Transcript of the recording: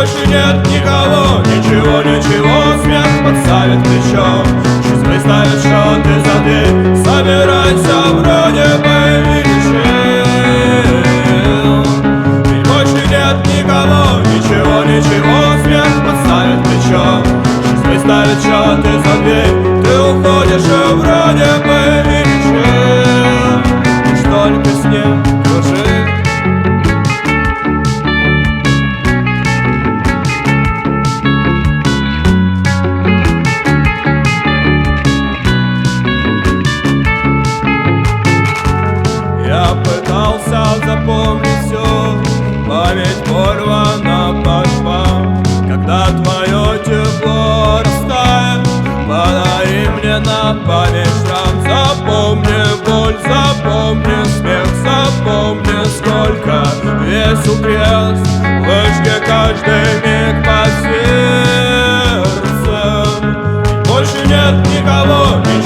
больше нет никого, ничего, ничего, смех подставит плечо. Жизнь выставит счеты за дверь, собирайся, вроде бы и решил. Ведь больше нет никого, ничего, ничего, смех подставит плечо. Жизнь выставит счеты за дверь, ты уходишь и вроде бы и решил. Лишь только снег кружит. Я пытался запомнить все, память порвана по швам. Когда твое тепло растает, подари мне на память шрам. Запомни боль, запомни смех, запомни, сколько весил крест.